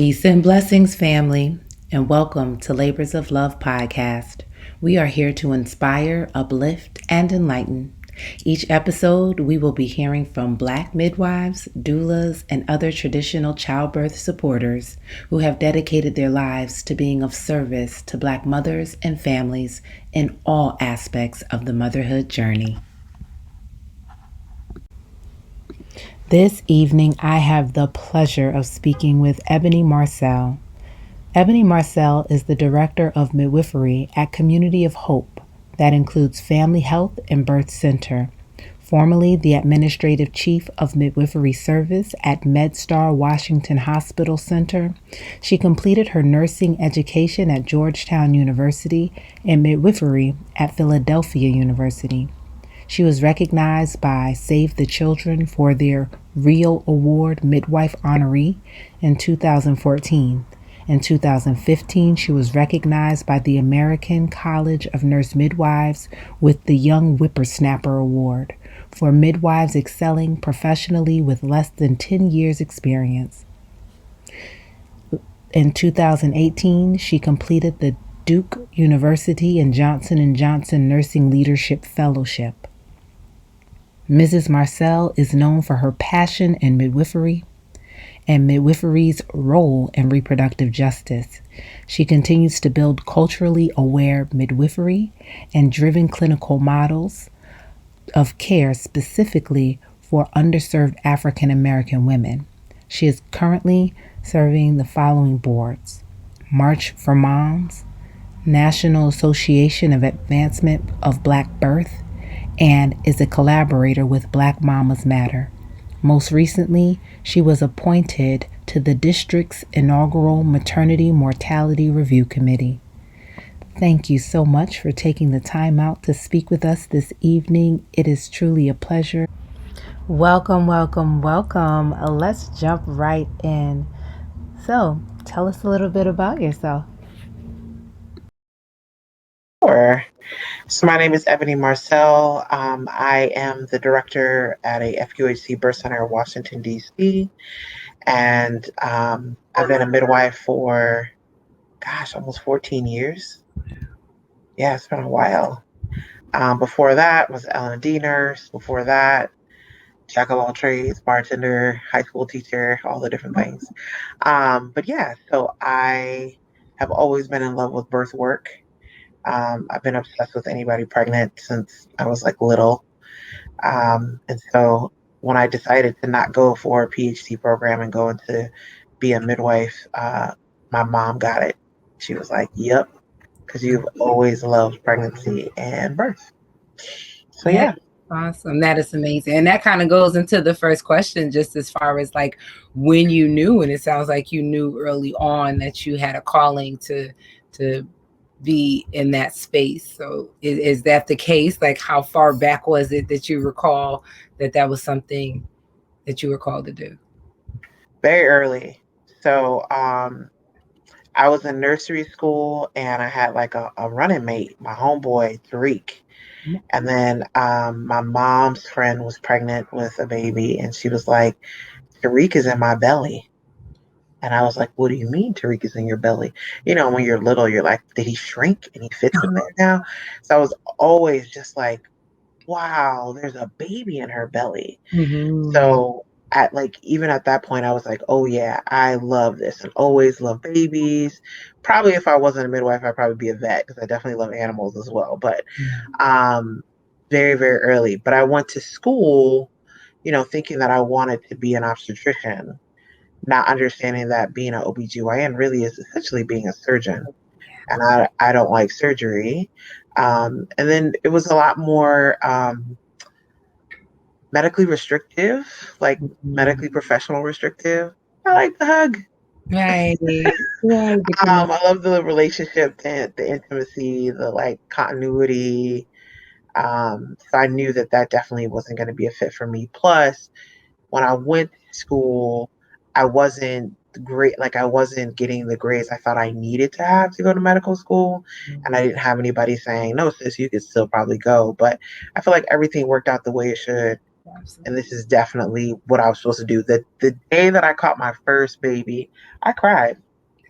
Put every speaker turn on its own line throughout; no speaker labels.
Peace and blessings, family, and welcome to Labors of Love podcast. We are here to inspire, uplift, and enlighten. Each episode, we will be hearing from Black midwives, doulas, and other traditional childbirth supporters who have dedicated their lives to being of service to Black mothers and families in all aspects of the motherhood journey. This evening, I have the pleasure of speaking with Ebony Marcelle. Ebony Marcelle is the Director of Midwifery at Community of Hope, that includes Family Health and Birth Center, formerly the Administrative Chief of Midwifery Service at Medstar Washington Hospital Center. She completed her nursing education at Georgetown University and Midwifery at Philadelphia University. She was recognized by Save the Children for their Real Award Midwife Honoree in 2014. In 2015, she was recognized by the American College of Nurse Midwives with the Young Whippersnapper Award for midwives excelling professionally with less than 10 years experience. In 2018, she completed the Duke University and Johnson & Johnson Nursing Leadership Fellowship. Mrs. Marcelle is known for her passion in midwifery and midwifery's role in reproductive justice. She continues to build culturally aware midwifery and driven clinical models of care specifically for underserved African American women. She is currently serving the following boards: March for Moms, National Association of Advancement of Black Birth, and is a collaborator with Black Mamas Matter. Most recently, she was appointed to the district's inaugural Maternity Mortality Review Committee. Thank you so much for taking the time out to speak with us this evening. It is truly a pleasure. Welcome, welcome, welcome. Let's jump right in. So, tell us a little bit about yourself.
Sure. So my name is Ebony Marcelle. I am the director at a FQHC birth center in Washington, D.C. And I've been a midwife for, almost 14 years. Yeah, it's been a while. Before that was L&D nurse. Before that, jack of all trades, bartender, high school teacher, all the different things. So I have always been in love with birth work. I've been obsessed with anybody pregnant since I was little. And so when I decided to not go for a PhD program and go into be a midwife, my mom got it. She was like, yep, because you've always loved pregnancy and birth. So yeah.
Awesome. That is amazing. And that kind of goes into the first question, just as far as when you knew, and it sounds like you knew early on that you had a calling to be in that space. So is that the case? How far back was it that you recall that was something that you were called to do?
Very early. So I was in nursery school and I had a running mate, my homeboy, Tariq. And then my mom's friend was pregnant with a baby and she was like, Tariq is in my belly. And I was like, what do you mean Tariq is in your belly? When you're little, you're like, did he shrink and he fits in there now? So I was always just like, wow, there's a baby in her belly.
Mm-hmm.
So even at that point, I was like, oh yeah, I love this and always love babies. Probably if I wasn't a midwife, I'd probably be a vet because I definitely love animals as well. But very, very early. But I went to school, thinking that I wanted to be an obstetrician, not understanding that being an OBGYN really is essentially being a surgeon. And I don't like surgery. And then it was a lot more medically restrictive, medically professional restrictive. I like the hug.
Right.
I love the relationship, the intimacy, the continuity. So I knew that definitely wasn't going to be a fit for me. Plus, when I went to school, I wasn't great. I wasn't getting the grades I thought I needed to have to go to medical school. And I didn't have anybody saying, no, sis, you could still probably go. But I feel like everything worked out the way it should. And this is definitely what I was supposed to do. The day that I caught my first baby, I cried.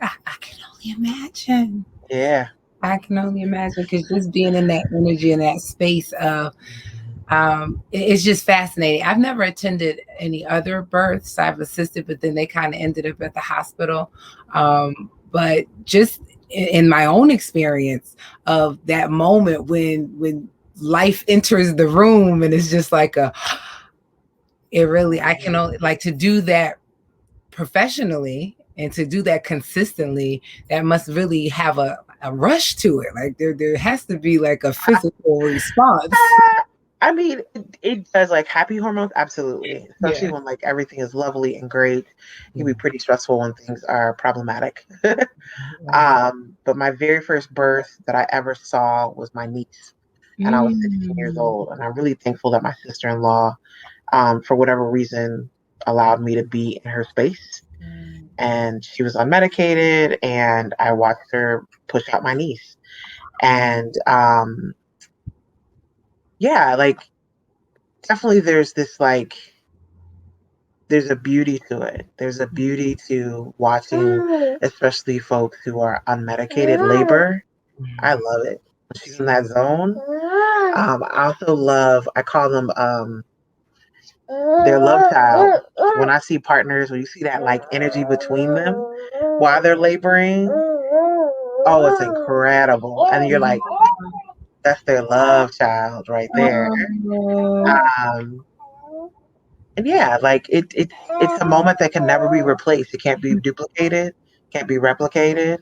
I can only imagine.
Yeah.
I can only imagine, because just being in that energy and that space of it's just fascinating. I've never attended any other births. I've assisted, but then they kind of ended up at the hospital. But just in my own experience of that moment when life enters the room, and it's just like it really, I can only, like, to do that professionally and to do that consistently, that must really have a rush to it. Like there has to be like a physical response.
I mean, it does, like, happy hormones, absolutely. Especially
Yeah.
when like everything is lovely and great. It can be pretty stressful when things are problematic. But my very first birth that I ever saw was my niece, and I was 16 years
Mm.
old. And I'm really thankful that my sister-in-law, for whatever reason, allowed me to be in her space. And she was unmedicated, and I watched her push out my niece. And yeah, like, definitely there's this, like, there's a beauty to it. There's a beauty to watching, especially folks who are unmedicated, labor. I love it. When she's in that zone. I also love, I call them their love child. When I see partners, when you see that like energy between them while they're laboring, oh, it's incredible. And you're like, that's their love child right there. Um, and yeah, like it's a moment that can never be replaced. It can't be duplicated, can't be replicated.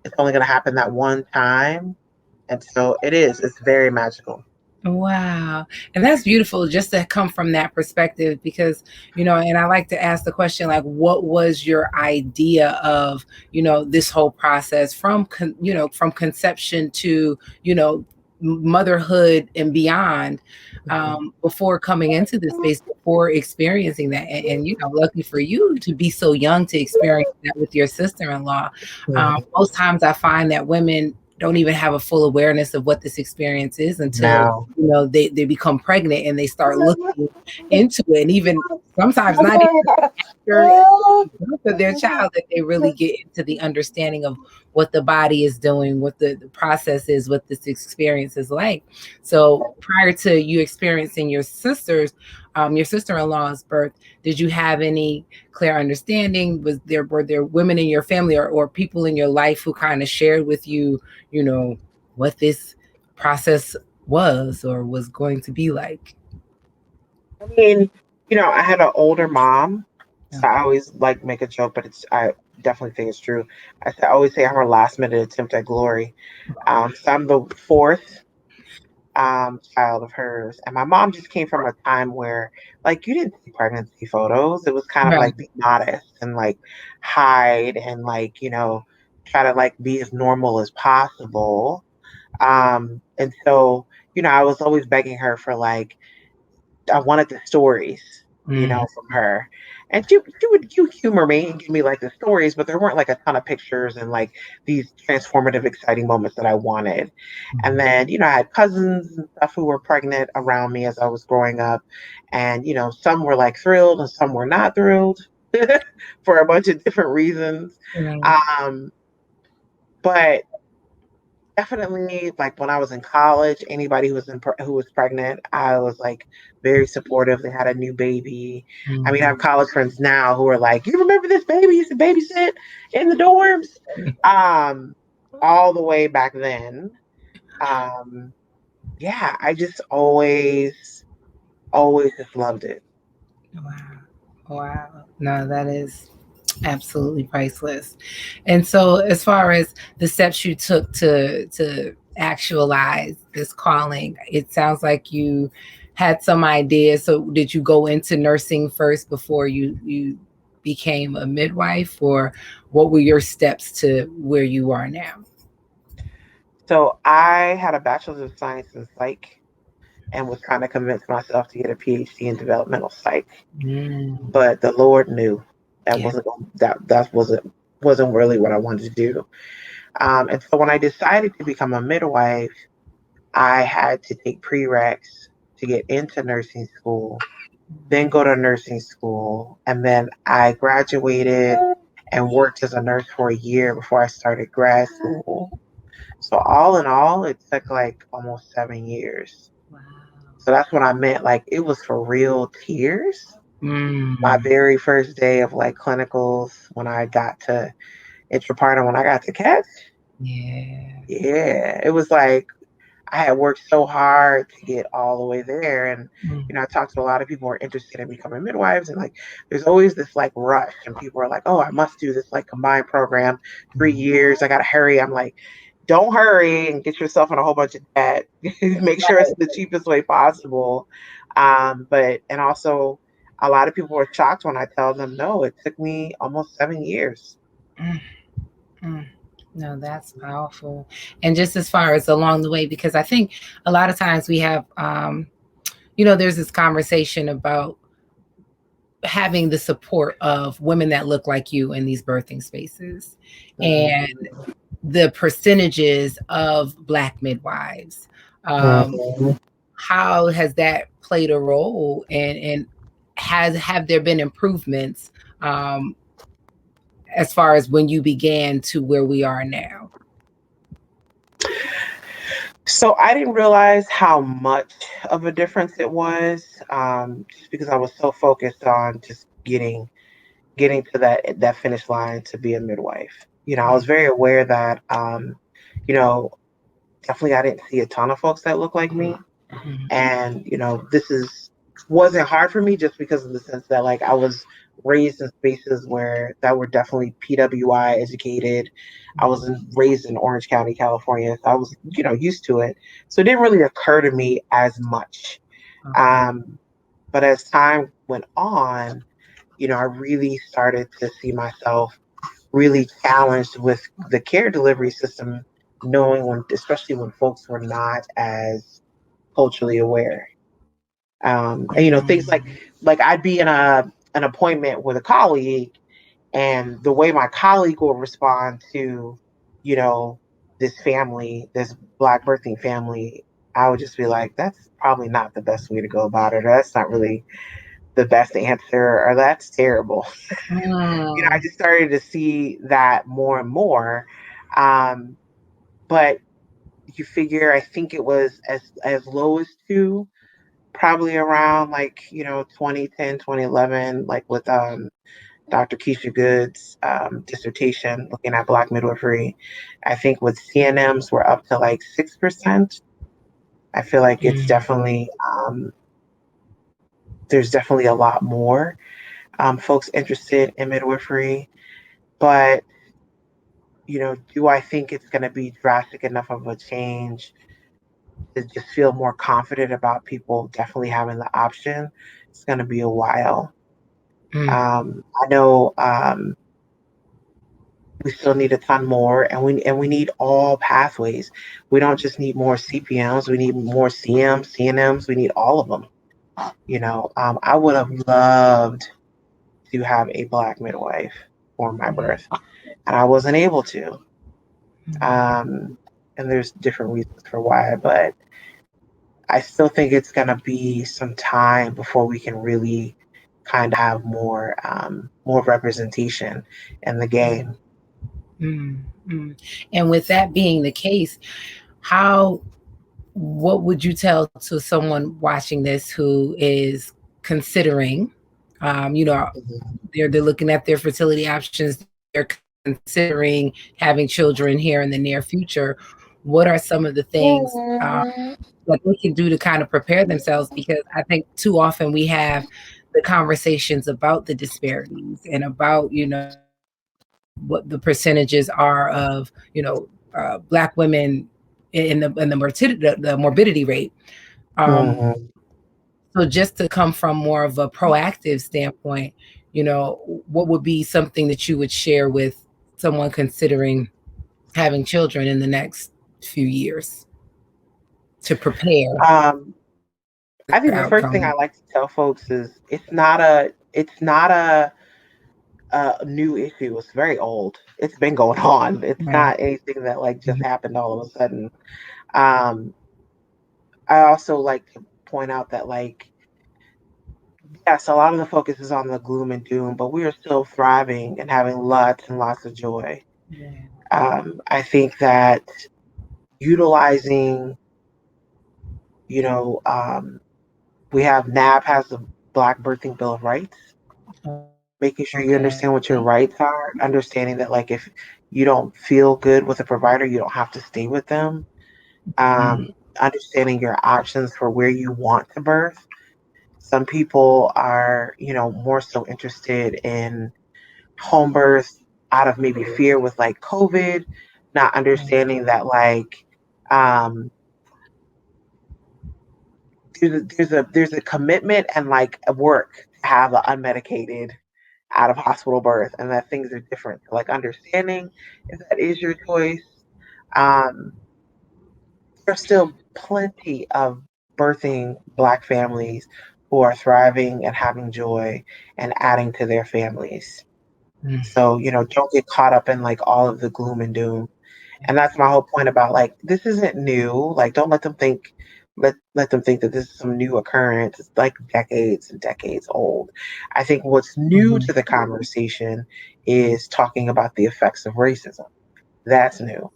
It's only going to happen that one time. And so it is. It's very magical.
Wow. And that's beautiful just to come from that perspective, because, and I like to ask the question, like, what was your idea of, this whole process from, from conception to, motherhood and beyond, before coming into this space, before experiencing that. And, lucky for you to be so young to experience that with your sister-in-law. Most times I find that women don't even have a full awareness of what this experience is until
Now,
they become pregnant and they start looking into it, and even sometimes not even for their child, that they really get into the understanding of what the body is doing, what the process is, what this experience is like. So prior to you experiencing your sister-in-law's birth, did you have any clear understanding? Were there women in your family, or people in your life who kind of shared with you, what this process was or was going to be like?
I mean, I had an older mom, so I
Okay.
always like make a joke, but I definitely think it's true. I always say I'm her last minute attempt at glory. So I'm the fourth child of hers, and my mom just came from a time where, like, you didn't see pregnancy photos. It was kind of
Right.
like be modest and like hide and like try to like be as normal as possible. And so I was always begging her for like I wanted the stories,
Mm.
from her. And she would humor me and give me like the stories, but there weren't like a ton of pictures and like these transformative, exciting moments that I wanted. And then, I had cousins and stuff who were pregnant around me as I was growing up. And, some were like thrilled and some were not thrilled for a bunch of different reasons.
Right.
Um, but definitely, like when I was in college, anybody who was pregnant, I was like very supportive. They had a new baby. I mean, I have college friends now who are like, "You remember this baby used to babysit in the dorms?" Um, all the way back then. Um, yeah, I just always just loved it.
Wow. Wow. No, that is absolutely priceless. And so, as far as the steps you took to actualize this calling, it sounds like you had some ideas. So did you go into nursing first before you became a midwife, or what were your steps to where you are now?
So I had a bachelor's of science in psych and was trying to convince myself to get a PhD in developmental psych.
Mm,
But the Lord knew that
yeah.
wasn't really what I wanted to do. And so when I decided to become a midwife, I had to take prereqs to get into nursing school. then go to nursing school. And then I graduated and worked as a nurse for a year before I started grad school. So all in all, it took like almost 7 years.
Wow.
So that's what I meant. Like it was for real tears. My
Mm.
very first day of like clinicals when I got to intrapartum, when I got to catch,
Yeah.
yeah, it was like I had worked so hard to get all the way there. And,
Mm.
I talked to a lot of people who are interested in becoming midwives. And like, there's always this like rush. And people are like, oh, I must do this like combined program, 3 years. I got to hurry. I'm like, don't hurry and get yourself in a whole bunch of debt. Make sure it's the cheapest way possible. And also, a lot of people are shocked when I tell them, no, it took me almost 7 years.
Mm. Mm. No, that's powerful. And just as far as along the way, because I think a lot of times we have, there's this conversation about having the support of women that look like you in these birthing spaces and the percentages of Black midwives.
Mhm.
How has that played a role, and have there been improvements um, as far as when you began to where we are now?
So I didn't realize how much of a difference it was, just because I was so focused on just getting to that finish line to be a midwife. I was very aware that, you know, definitely I didn't see a ton of folks that look like me,
Mhm.
and this is wasn't hard for me just because of the sense that like I was raised in spaces where that were definitely PWI educated. I was raised in Orange County, California, so I was used to it. So it didn't really occur to me as much.
Okay.
But as time went on, I really started to see myself really challenged with the care delivery system, knowing especially when folks were not as culturally aware. And things like I'd be in an appointment with a colleague, and the way my colleague will respond to, you know, this family, this Black birthing family, I would just be like, that's probably not the best way to go about it. Or that's not really the best answer, or that's terrible. I
Mm.
just started to see that more and more. Um, but you figure, I think it was as low as two, probably around like 2010, 2011, like with Dr. Keisha Good's dissertation looking at Black midwifery. I think with CNMs we're up to like 6%. I feel like it's
Mm.
definitely there's definitely a lot more folks interested in midwifery, but do I think it's going to be drastic enough of a change to just feel more confident about people definitely having the option? It's going to be a while.
Mm.
I know we still need a ton more, and we need all pathways. We don't just need more CPMs. We need more CMs, CNMs. We need all of them. I would have loved to have a Black midwife for my birth, and I wasn't able to. Um, and there's different reasons for why, but I still think it's going to be some time before we can really kind of have more representation in the game.
Mm. Mm. And with that being the case, how what would you tell to someone watching this who is considering,
Mhm.
they're looking at their fertility options, they're considering having children here in the near future? What are some of the things that they can do to kind of prepare themselves? Because I think too often we have the conversations about the disparities and about what the percentages are of Black women in the morbidity rate. Um,
Mhm.
so just to come from more of a proactive standpoint, what would be something that you would share with someone considering having children in the next few years to prepare
Um, I
their
think the first thing I
outcome?
like to tell folks is it's not a new issue. It's very old. It's been going on. It's
Right.
not anything that like just
Mhm.
happened all of a sudden. Um, I also like to point out that like yes, a lot of the focus is on the gloom and doom, but we are still thriving and having lots and lots of joy.
Yeah.
I think that utilizing, you know, we have NAB has the Black Birthing Bill of Rights, making sure you
Okay.
understand what your rights are, understanding that like if you don't feel good with a provider, you don't have to stay with them.
Mm.
Understanding your options for where you want to birth. Some people are, more so interested in home birth out of maybe fear with like COVID, not understanding that like um, there's a commitment and like a work to have an unmedicated out of hospital birth, and that things are different. Like understanding if that is your choice. Um, there's still plenty of birthing Black families who are thriving and having joy and adding to their families.
Mm.
So, don't get caught up in like all of the gloom and doom. And that's my whole point about like this isn't new. Like don't let them think that this is some new occurrence. It's like decades and decades old. I think what's new
Mhm.
to the conversation is talking about the effects of racism. That's new.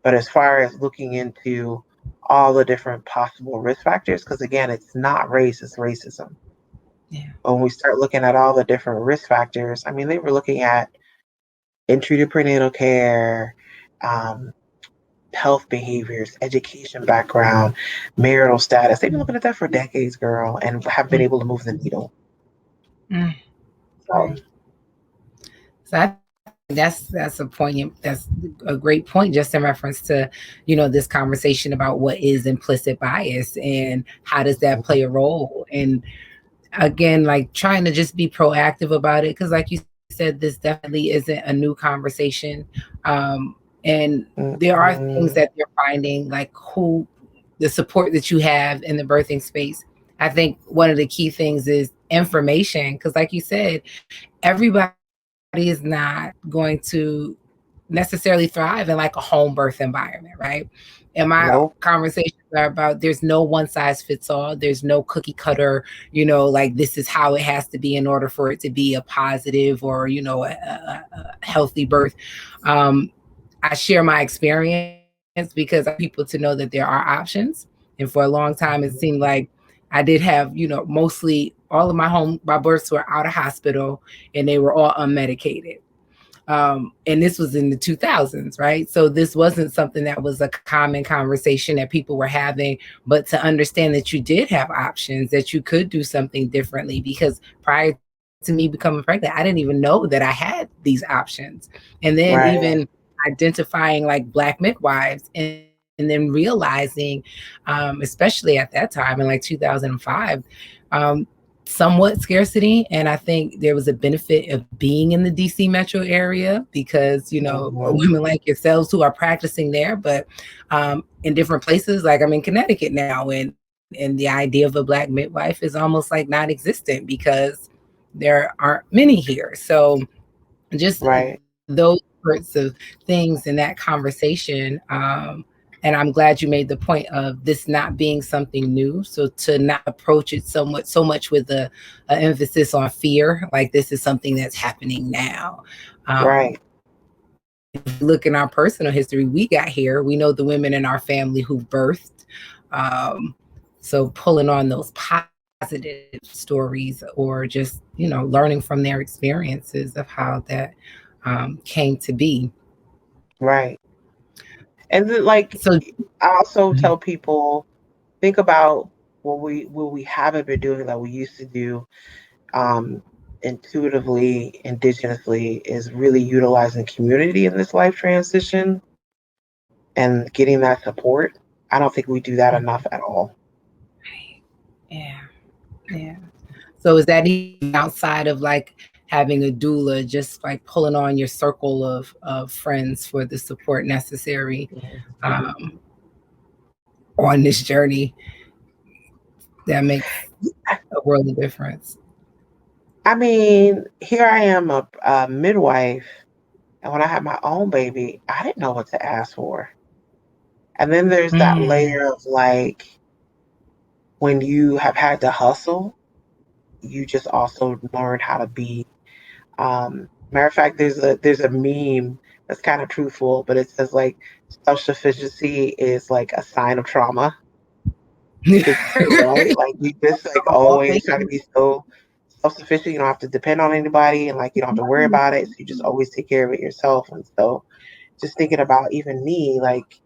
But as far as looking into all the different possible risk factors, because again, it's not race, it's racism.
Yeah.
But when we start looking at all the different risk factors, I mean, they were looking at entry to prenatal care, um, health behaviors, education background, marital status. They've been looking at that for decades, girl, and have been
Mm.
able to move the needle.
Mm.
So,
Right. So I think that's a point. That's a great point, just in reference to this conversation about what is implicit bias and how does that play a role. And again, like trying to just be proactive about it, because like you said, this definitely isn't a new conversation. And there are things
mm-mm,
that they're finding, like who the support that you have in the birthing space. I think one of the key things is information, because like you said, everybody is not going to necessarily thrive in like a home birth environment, right? And my
nope,
conversations are about there's no one size fits all. There's no cookie cutter, like this is how it has to be in order for it to be a positive or, a healthy birth. Um, I share my experience because I want people to know that there are options. And for a long time, it seemed like I did have, mostly all of my births were out of hospital and they were all unmedicated. And this was in the 2000s, right? So this wasn't something that was a common conversation that people were having, but to understand that you did have options, that you could do something differently. Because prior to me becoming pregnant, I didn't even know that I had these options. And then
right,
even identifying like Black midwives and then realizing, especially at that time in like 2005, um, somewhat scarcity. And I think there was a benefit of being in the DC metro area because,
mm-hmm,
women like yourselves who are practicing there, but in different places, like I'm in Connecticut now, and the idea of a Black midwife is almost like non-existent because there aren't many here. So just
right,
those sorts of things in that conversation. And I'm glad you made the point of this not being something new. So to not approach it so much with a emphasis on fear, like this is something that's happening now. Um,
right,
if you look in our personal history, we got here. We know the women in our family who've birthed. Um, so pulling on those positive stories or just, learning from their experiences of how that came to be.
right. And then, like,
So,
I also
mhm.
tell people, think about what we haven't been doing that we used to do um, intuitively, indigenously, is really utilizing community in this life transition and getting that support. I don't think we do that enough at all.
Yeah, yeah. So is that even outside of like having a doula, just like pulling on your circle of friends for the support necessary um, on this journey that makes a world of difference?
I mean, here I am, a midwife, and when I had my own baby, I didn't know what to ask for. And then there's that
Mm,
layer of like when you have had to hustle. you just also learn how to be. Matter of fact, there's a meme that's kind of truthful, but it says like self-sufficiency is like a sign of trauma. It's true, right? Like you just like always try to be so self-sufficient. You don't have to depend on anybody, and like you don't have to worry about it. So you just always take care of it yourself. And so, just thinking about even me, like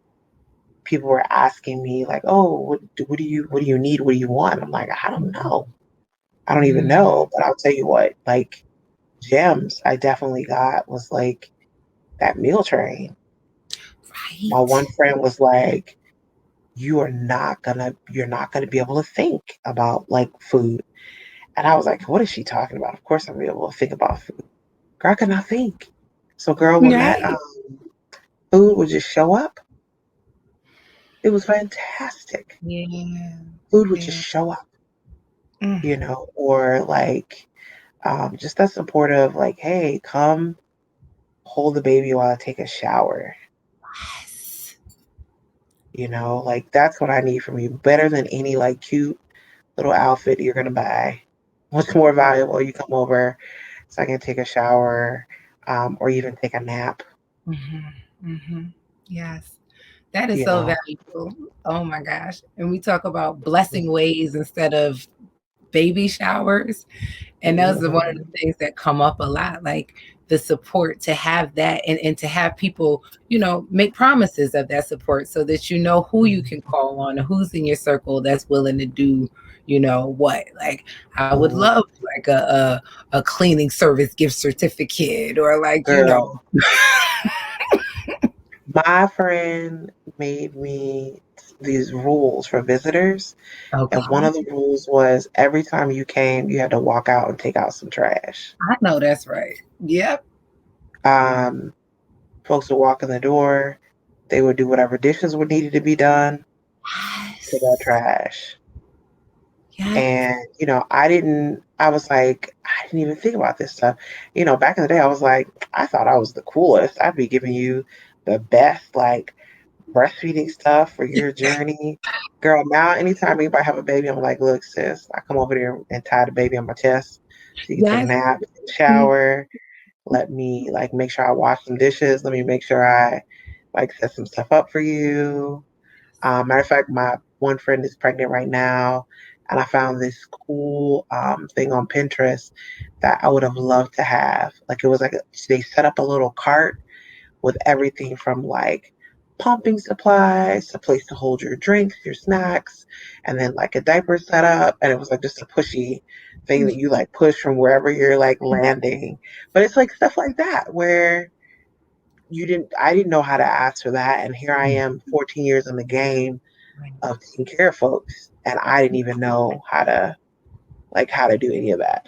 people were asking me, like, "Oh, what do you need? What do you want?" I'm like, I don't know. I don't even know. But I'll tell you what, like gems I definitely got was like that meal train. My one
Right.
friend was like, you're not gonna be able to think about like food. And I was like, what is she talking about? Of course I'm gonna be able to think about food. Girl, I could not think. So girl, when that
Right.
food would just show up, it was fantastic.
Yeah.
Food would just
Yeah.
show up,
Mm.
or like just that supportive, like, hey, come hold the baby while I take a shower.
Yes.
Like that's what I need from you. Better than any like cute little outfit you're gonna buy. What's more valuable? You come over so I can take a shower, or even take a nap.
Yes. That is
You
so
know,
valuable. Oh my gosh. And we talk about blessing ways instead of baby showers. And those are one of
Mhm.
the things that come up a lot, like the support to have that and to have people, make promises of that support so that you know who you can call on and who's in your circle that's willing to do, what. Like I would love like a cleaning service gift certificate or like,
Girl, my friend made me these rules for visitors, and one
Okay.
of the rules was every time you came, you had to walk out and take out some trash.
I know that's right. Yep.
Um, Folks would walk in the door, they would do whatever dishes would needed to be done, take out
Yes.
trash.
Yes.
And, I was like, I didn't even think about this stuff. Back in the day, I was like, I thought I was the coolest. I'd be giving you the best, like, breastfeeding stuff for your journey. Girl, now anytime anybody have a baby, I'm like, look, sis, I come over there and tie the baby on my chest so you can take a
Yes.
nap, take a shower. Let me, like, make sure I wash some dishes. Let me make sure I, like, set some stuff up for you. Matter of fact, my one friend is pregnant right now, and I found this cool thing on Pinterest that I would have loved to have. Like it was like they set up a little cart with everything from like pumping supplies, a place to hold your drinks, your snacks, and then like a diaper setup. And it was like just a pushy thing that you like push from wherever you're like landing. But it's like stuff like that where I didn't know how to ask for that. And here I am 14 years in the game of taking care of folks, and I didn't even know how to do any of that.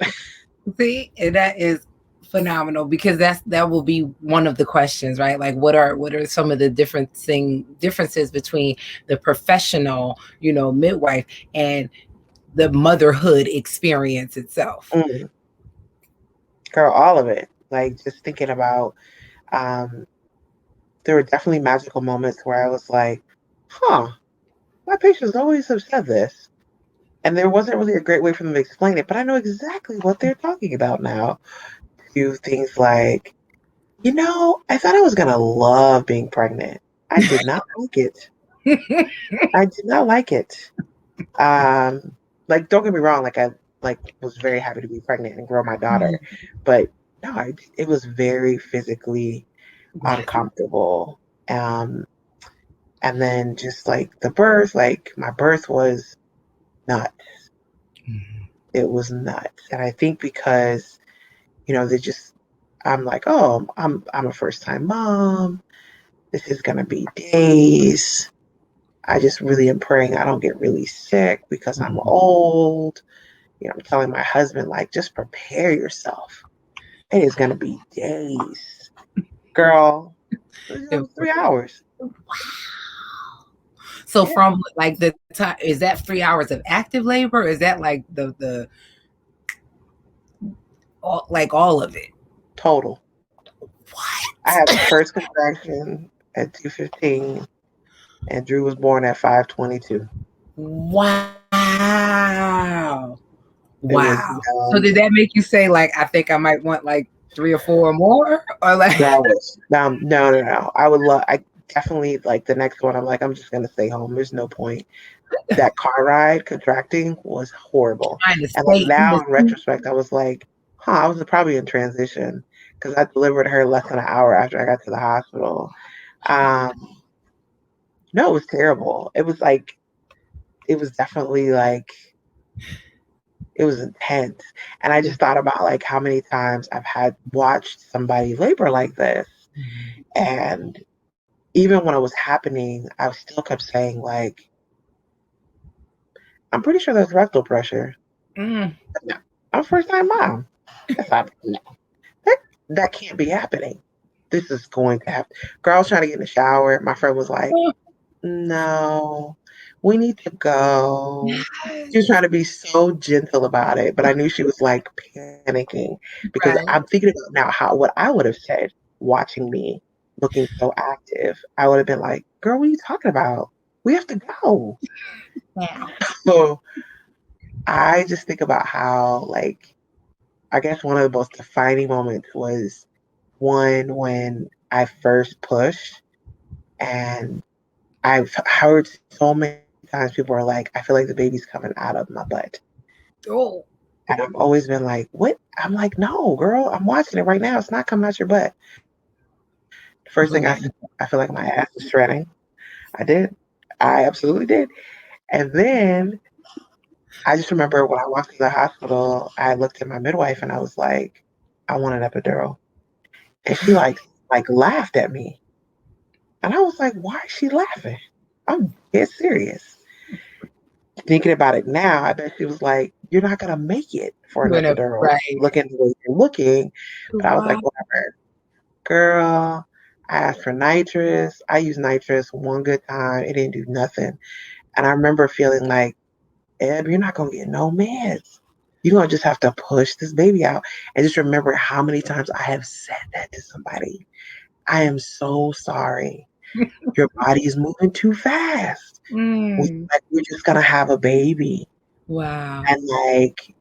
See, and that is phenomenal because that will be one of the questions, right? Like what are some of the differences between the professional, midwife and the motherhood experience itself.
Mm, girl, all of it. Like just thinking about, um, there were definitely magical moments where I was like, "Huh, my patients always have said this," and there wasn't really a great way for them to explain it, but I know exactly what they're talking about now. Do things like, I thought I was gonna love being pregnant. I did not like it. I did not like it. Um, like, don't get me wrong, like I like was very happy to be pregnant and grow my daughter, but no, it was very physically uncomfortable. Um, and then just like the birth, like my birth was nuts. It was nuts, and I think because they just, I'm like, oh, I'm a first time mom. This is gonna be days. I just really am praying I don't get really sick because I'm old. I'm telling my husband, like, just prepare yourself. It is going to be days. Girl, it was 3 hours.
So
Yeah,
from like the time, is that 3 hours of active labor? Or is that like the like all of it?
total. I
What?
had the first contraction at 2:15, and Drew was born at 5:22.
Wow.
It was
Wow. So did that make you say like, I think I might want like 3 or 4 or more? Or like
no. I definitely like the next one. I'm like, I'm just gonna stay home. There's no point. That car ride contracting was horrible.
trying to
And like
stay in
now
the
in retrospect, I was like, I was probably in transition because I delivered her less than an hour after I got to the hospital. Um, no, it was terrible. It was like, it was definitely like, it was intense. And I just thought about like how many times I've had watched somebody labor like this. And even when it was happening, I still kept saying like, I'm pretty sure there's rectal pressure.
Mm.
No, I'm a first time mom. That's not that that can't be happening. This is going to happen. Girl, I was trying to get in the shower. My friend was like, no, we need to go. She was trying to be so gentle about it, but I knew she was like panicking because
Right.
I'm thinking about now how what I would have said watching me looking so active. I would have been like, girl, what are you talking about? We have to go.
Wow.
So I just think about how like I guess one of the most defining moments was one when I first pushed, and I've heard so many times people are like, I feel like the baby's coming out of my butt.
Oh.
And I've always been like, what? I'm like, no, girl, I'm watching it right now. It's not coming out your butt. The first thing I said, I feel like my ass is shredding. I did. I absolutely did. And then I just remember when I walked to the hospital, I looked at my midwife and I was like, I want an epidural. And she like laughed at me. And I was like, why is she laughing? I'm dead serious. Thinking about it now, I bet she was like, you're not gonna make it for an epidural.
Right.
Looking the way you're looking. But I was like,
Wow.
whatever. Girl, I asked for nitrous. I used nitrous one good time. It didn't do nothing. And I remember feeling like, Eb, you're not gonna get no meds. You're gonna just have to push this baby out. And just remember how many times I have said that to somebody. I am so sorry. Your body is moving too fast.
Mm.
Like, we're just gonna have a baby.
Wow.
And like,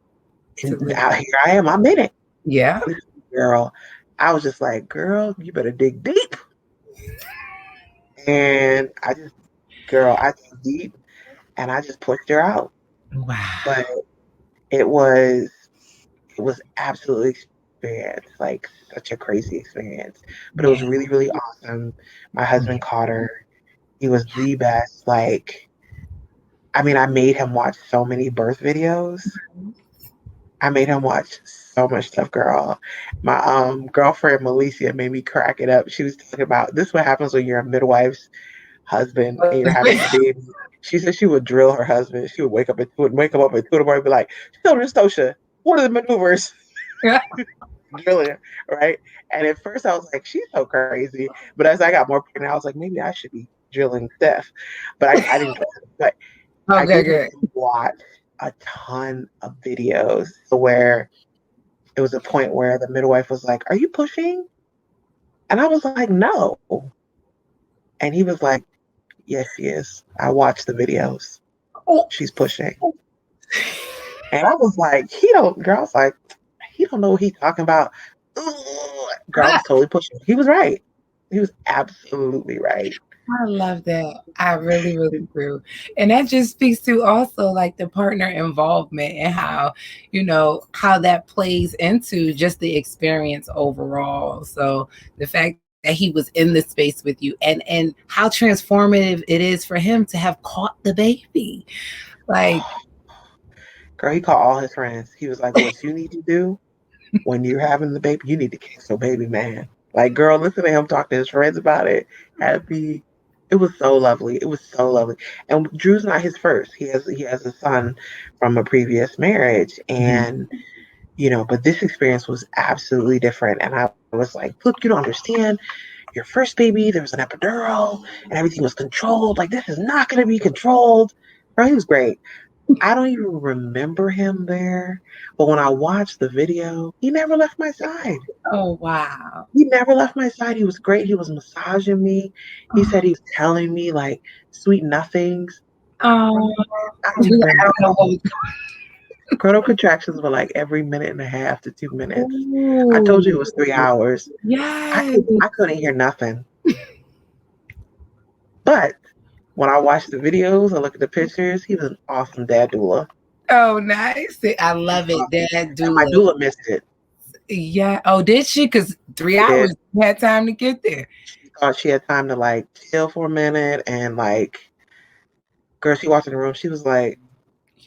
To live.
out here I am. I'm in it.
Yeah.
Girl, I was just like, girl, you better dig deep. And I dug deep and I just pushed her out.
Wow.
But it was, it was absolutely experience, like such a crazy experience. But it was
Yeah.
really, really awesome. My husband caught her. He was the best. Like, I mean, I made him watch so many birth videos. I made him watch so much stuff, girl. My girlfriend Malicia made me crack it up. She was talking about this is what happens when you're a midwife's husband and you're having a baby. She said she would drill her husband. She would wake him up at 2 in the morning and be like, "So, Stosha, what are the maneuvers?"
Yeah.
Drilling her, right? And at first I was like, she's so crazy. But as I got more pregnant, I was like, maybe I should be drilling Steph. But I didn't drill her. But I
Okay,
did make
good.
him watch a ton of videos where it was a point where the midwife was like, are you pushing? And I was like, no. And he was like, yes, she is. I watched the videos.
Oh.
She's pushing. And I was like, girl, I was like, he don't know what he's talking about. Ugh. Girl, I was totally pushing. He was right. He was absolutely right.
I love that. I really, really do. And that just speaks to also like the partner involvement and how, how that plays into just the experience overall. So the fact that he was in the space with you and how transformative it is for him to have caught the baby. Like,
Girl, he called all his friends. He was like, what you need to do when you're having the baby, you need to kiss your baby man. Like, girl, listen to him talk to his friends about it. Happy. It was so lovely. It was so lovely. And Drew's not his first. He has a son from a previous marriage. And, but this experience was absolutely different. And I was like, look, you don't understand. Your first baby, there was an epidural and everything was controlled. Like, this is not going to be controlled. Girl, he was great. I don't even remember him there, but when I watched the video, he never left my side.
oh, wow.
He never left my side. He was great. He was massaging me. He said he was telling me like sweet nothings.
Oh,
I don't even
I don't know what was
Chrono contractions were like every minute and a half to 2 minutes. I
Ooh,
told you it was 3 hours.
yes.
I couldn't hear nothing. But when I watched the videos and look at the pictures, he was an awesome dad doula.
Oh, nice. I love it. Dad
And
doula.
my doula missed it.
Yeah. Oh, did she? Because 3 hours, you had time to get there.
She thought she had time to like chill for a minute and like, girl, she walked in the room. She was like,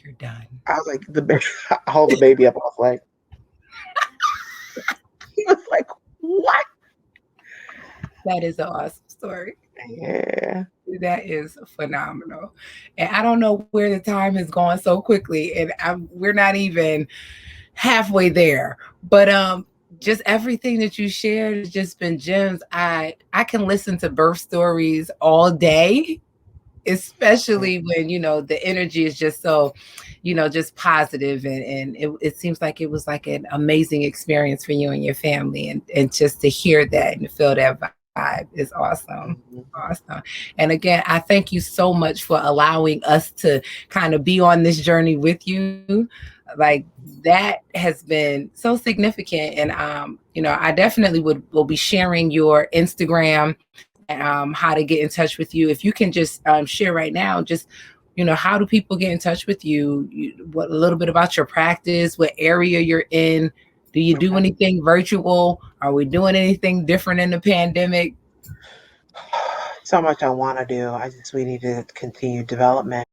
You're done.
I was like, the baby, I hold the baby up. I was like, he was like, what?
That is an awesome story.
Yeah.
That is phenomenal. And I don't know where the time has gone so quickly. And we're not even halfway there. But just everything that you shared has just been gems. I can listen to birth stories all day, especially when the energy is just so just positive, and it seems like it was like an amazing experience for you and your family, and just to hear that and feel that vibe is awesome. Awesome. And again, I thank you so much for allowing us to kind of be on this journey with you. Like, that has been so significant. And I definitely will be sharing your Instagram, how to get in touch with you. If you can just share right now, just how do people get in touch with you? What, a little bit about your practice, what area you're in? Do you do anything virtual? Are we doing anything different in the pandemic?
So much I want to do. We need to continue development.